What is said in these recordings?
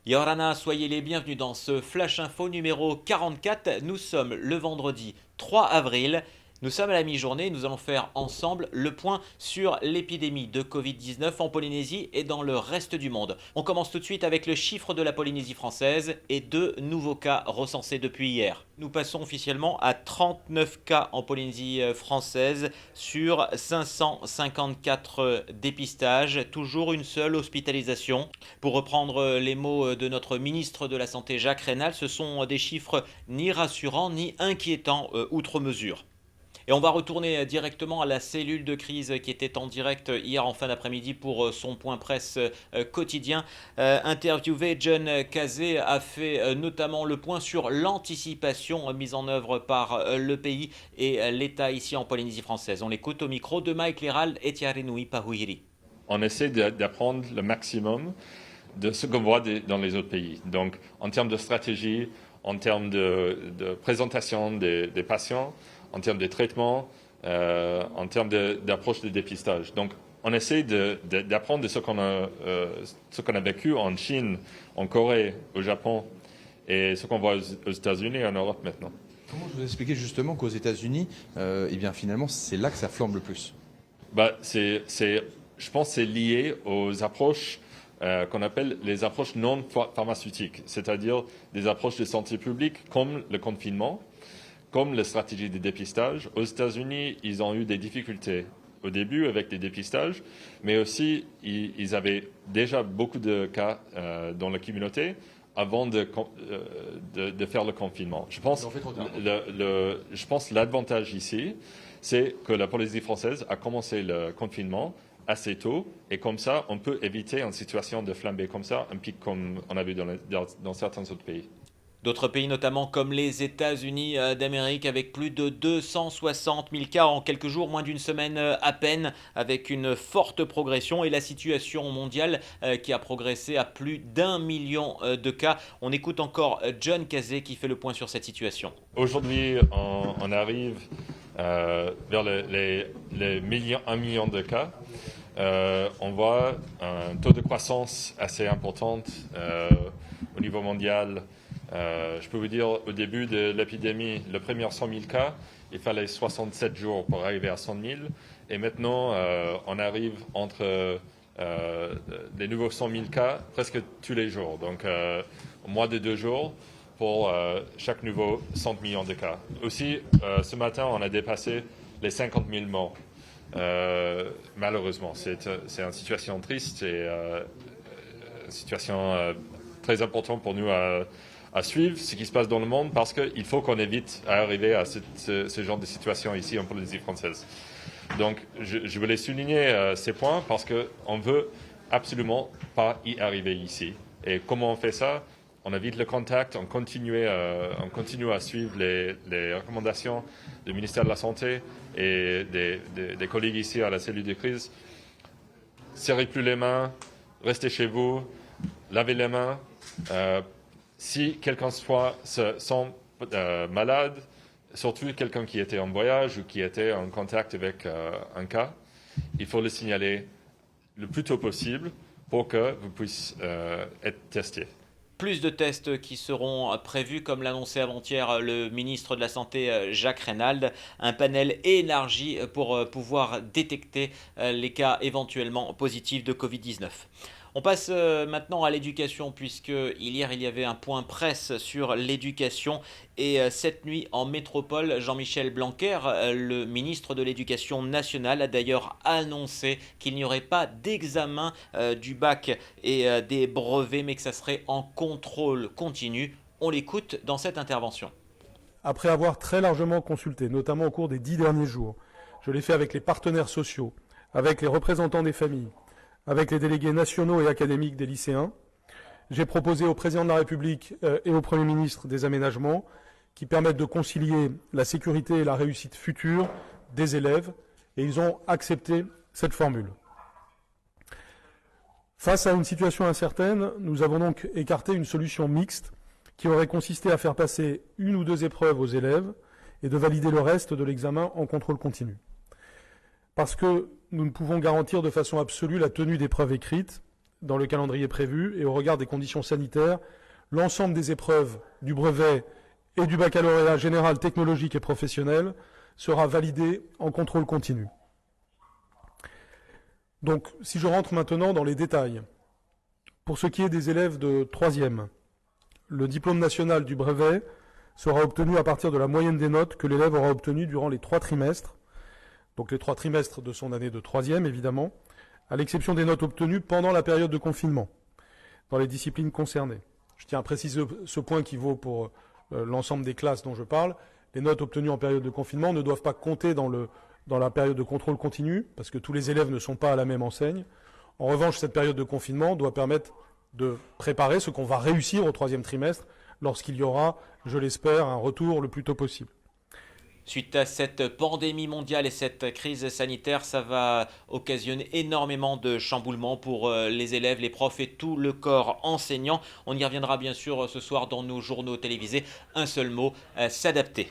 Yorana, soyez les bienvenus dans ce Flash Info numéro 44. Nous sommes le vendredi 3 avril. Nous sommes à la mi-journée, nous allons faire ensemble le point sur l'épidémie de Covid-19 en Polynésie et dans le reste du monde. On commence tout de suite avec le chiffre de la Polynésie française et 2 nouveaux cas recensés depuis hier. Nous passons officiellement à 39 cas en Polynésie française sur 554 dépistages, toujours une seule hospitalisation. Pour reprendre les mots de notre ministre de la Santé Jacques Raynal, ce sont des chiffres ni rassurants ni inquiétants outre mesure. Et on va retourner directement à la cellule de crise qui était en direct hier en fin d'après-midi pour son point presse quotidien. Interviewé, John Kazé a fait notamment le point sur l'anticipation mise en œuvre par le pays et l'État ici en Polynésie française. On l'écoute au micro de Mike Leral et Tiarenui Pahuiri. On essaie d'apprendre le maximum de ce qu'on voit dans les autres pays. Donc, en termes de stratégie, en termes de présentation des patients, en termes de traitement, en termes d'approche de dépistage. Donc, on essaie d'apprendre de ce qu'on a vécu en Chine, en Corée, au Japon, et ce qu'on voit aux États-Unis et en Europe maintenant. Comment je vous expliquer justement qu'aux États-Unis, eh bien finalement, c'est là que ça flambe le plus? Je pense que c'est lié aux approches qu'on appelle les approches non pharmaceutiques, c'est-à-dire des approches de santé publique comme le confinement, comme la stratégie de dépistage. Aux États-Unis, ils ont eu des difficultés au début avec les dépistages, mais aussi ils avaient déjà beaucoup de cas dans la communauté avant de faire le confinement. Je pense que l'avantage ici, c'est que la Polynésie française a commencé le confinement assez tôt, et comme ça, on peut éviter une situation de flambée comme ça, un pic comme on a vu dans certains autres pays. D'autres pays, notamment comme les États-Unis d'Amérique, avec plus de 260 000 cas en quelques jours, moins d'une semaine à peine, avec une forte progression, et la situation mondiale qui a progressé à plus d'1 million de cas. On écoute encore John Kazé qui fait le point sur cette situation. Aujourd'hui, on arrive vers les 1 million de cas. On voit un taux de croissance assez important au niveau mondial. Je peux vous dire, au début de l'épidémie, le premier 100 000 cas, il fallait 67 jours pour arriver à 100 000. Et maintenant, on arrive entre les nouveaux 100 000 cas presque tous les jours. Donc, au moins de 2 jours pour chaque nouveau 100 millions de cas. Aussi, ce matin, on a dépassé les 50 000 morts. Malheureusement, c'est une situation triste et une situation très importante pour nous à suivre ce qui se passe dans le monde, parce qu'il faut qu'on évite d'arriver à ce genre de situation ici en Polynésie française. Donc, je voulais souligner ces points parce qu'on ne veut absolument pas y arriver ici. Et comment on fait ça? On évite le contact, on continue à suivre les recommandations du ministère de la Santé et des collègues ici à la cellule de crise. Serrez plus les mains, restez chez vous, lavez les mains. Si quelqu'un se sent malade, surtout quelqu'un qui était en voyage ou qui était en contact avec un cas, il faut le signaler le plus tôt possible pour que vous puissiez être testé. Plus de tests qui seront prévus, comme l'annonçait avant-hier le ministre de la Santé Jacques Raynal, un panel élargi pour pouvoir détecter les cas éventuellement positifs de Covid-19. On passe maintenant à l'éducation, puisque hier il y avait un point presse sur l'éducation, et cette nuit en métropole, Jean-Michel Blanquer, le ministre de l'Éducation nationale, a d'ailleurs annoncé qu'il n'y aurait pas d'examen du bac et des brevets, mais que ça serait en contrôle continu. On l'écoute dans cette intervention. Après avoir très largement consulté, notamment au cours des 10 derniers jours, je l'ai fait avec les partenaires sociaux, avec les représentants des familles, avec les délégués nationaux et académiques des lycéens. J'ai proposé au président de la République et au Premier ministre des aménagements qui permettent de concilier la sécurité et la réussite future des élèves, et ils ont accepté cette formule. Face à une situation incertaine, nous avons donc écarté une solution mixte qui aurait consisté à faire passer 1 ou 2 épreuves aux élèves et de valider le reste de l'examen en contrôle continu. Parce que nous ne pouvons garantir de façon absolue la tenue d'épreuves écrites, dans le calendrier prévu et au regard des conditions sanitaires, l'ensemble des épreuves du brevet et du baccalauréat général technologique et professionnel sera validé en contrôle continu. Donc, si je rentre maintenant dans les détails, pour ce qui est des élèves de 3e, le diplôme national du brevet sera obtenu à partir de la moyenne des notes que l'élève aura obtenues durant les 3 trimestres, donc les 3 trimestres de son année de 3e, évidemment, à l'exception des notes obtenues pendant la période de confinement, dans les disciplines concernées. Je tiens à préciser ce point qui vaut pour l'ensemble des classes dont je parle. Les notes obtenues en période de confinement ne doivent pas compter dans la période de contrôle continu, parce que tous les élèves ne sont pas à la même enseigne. En revanche, cette période de confinement doit permettre de préparer ce qu'on va réussir au 3e trimestre, lorsqu'il y aura, je l'espère, un retour le plus tôt possible. Suite à cette pandémie mondiale et cette crise sanitaire, ça va occasionner énormément de chamboulements pour les élèves, les profs et tout le corps enseignant. On y reviendra bien sûr ce soir dans nos journaux télévisés. Un seul mot, s'adapter.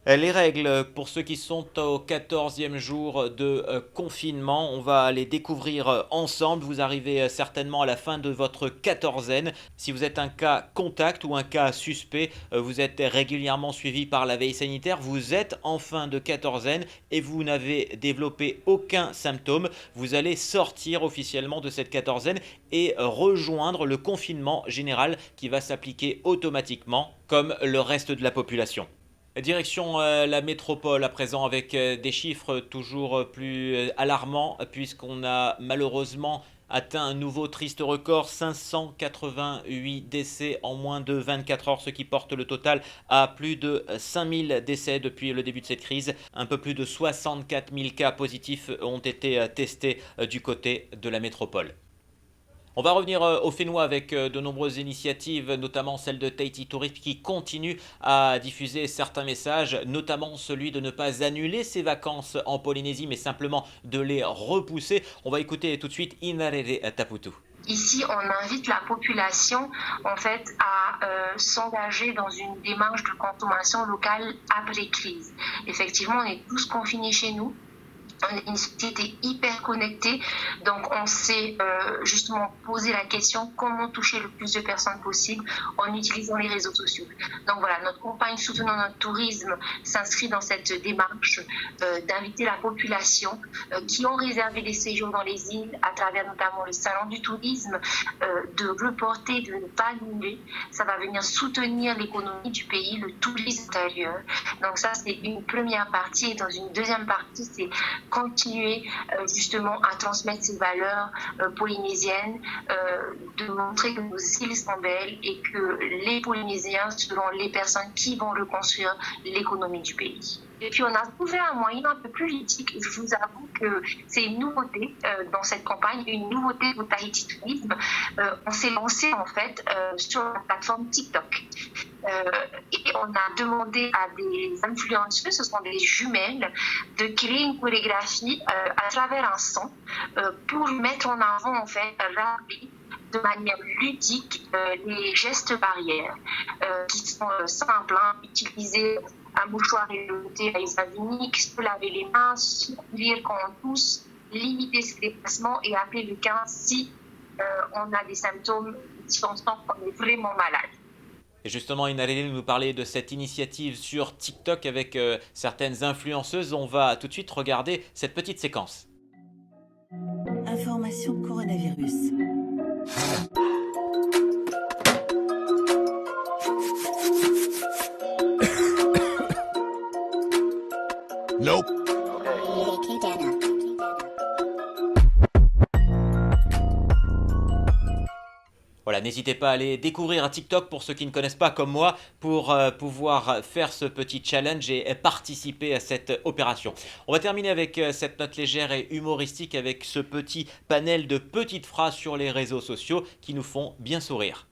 Les règles pour ceux qui sont au 14e jour de confinement, on va les découvrir ensemble. Vous arrivez certainement à la fin de votre quatorzaine. Si vous êtes un cas contact ou un cas suspect, vous êtes régulièrement suivi par la veille sanitaire, vous êtes en fin de quatorzaine et vous n'avez développé aucun symptôme, vous allez sortir officiellement de cette quatorzaine et rejoindre le confinement général qui va s'appliquer automatiquement comme le reste de la population. Direction la métropole à présent avec des chiffres toujours plus alarmants puisqu'on a malheureusement atteint un nouveau triste record, 588 décès en moins de 24 heures, ce qui porte le total à plus de 5000 décès depuis le début de cette crise. Un peu plus de 64 000 cas positifs ont été testés du côté de la métropole. On va revenir au Fénois avec de nombreuses initiatives, notamment celle de Tahiti Tourisme qui continue à diffuser certains messages, notamment celui de ne pas annuler ses vacances en Polynésie, mais simplement de les repousser. On va écouter tout de suite Inarere Taputu. Ici, on invite la population en fait à s'engager dans une démarche de consommation locale après crise. Effectivement, on est tous confinés chez nous. On est une société hyper connectée, donc on s'est justement posé la question comment toucher le plus de personnes possible en utilisant les réseaux sociaux. Donc voilà, notre campagne Soutenons notre tourisme s'inscrit dans cette démarche d'inviter la population qui ont réservé des séjours dans les îles à travers notamment le salon du tourisme, de reporter, de ne pas annuler. Ça va venir soutenir l'économie du pays, le tourisme intérieur. Donc ça, c'est une première partie, et dans une deuxième partie, c'est continuer justement à transmettre ces valeurs polynésiennes, de montrer que nos îles sont belles et que les Polynésiens seront les personnes qui vont reconstruire l'économie du pays. Et puis on a trouvé un moyen un peu plus ludique. Je vous avoue que c'est une nouveauté dans cette campagne, une nouveauté pour Tahiti Tourisme. On s'est lancé en fait sur la plateforme TikTok. Et on a demandé à des influenceurs, ce sont des jumelles, de créer une chorégraphie à travers un son pour mettre en avant en fait rapide, de manière ludique, les gestes barrières qui sont simples, utiliser un mouchoir éloigné à usage unique, se laver les mains, sourire quand on tousse, limiter ses déplacements et appeler le 15 si on a des symptômes, si on sent qu'on est vraiment malade. Et justement, Inarere nous parlait de cette initiative sur TikTok avec certaines influenceuses. On va tout de suite regarder cette petite séquence. Information coronavirus. Nope. Voilà, n'hésitez pas à aller découvrir un TikTok pour ceux qui ne connaissent pas comme moi pour pouvoir faire ce petit challenge et participer à cette opération. On va terminer avec cette note légère et humoristique avec ce petit panel de petites phrases sur les réseaux sociaux qui nous font bien sourire.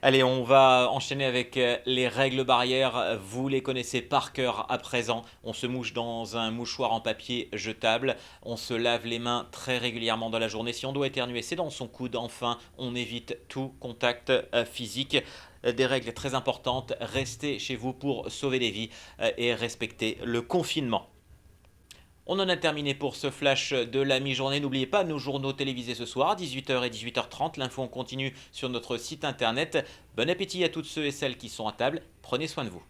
Allez, on va enchaîner avec les règles barrières. Vous les connaissez par cœur à présent. On se mouche dans un mouchoir en papier jetable. On se lave les mains très régulièrement dans la journée. Si on doit éternuer, c'est dans son coude. Enfin, on évite tout contact physique. Des règles très importantes. Restez chez vous pour sauver des vies et respecter le confinement. On en a terminé pour ce flash de la mi-journée. N'oubliez pas nos journaux télévisés ce soir, 18h et 18h30. L'info en continue sur notre site internet. Bon appétit à toutes ceux et celles qui sont à table. Prenez soin de vous.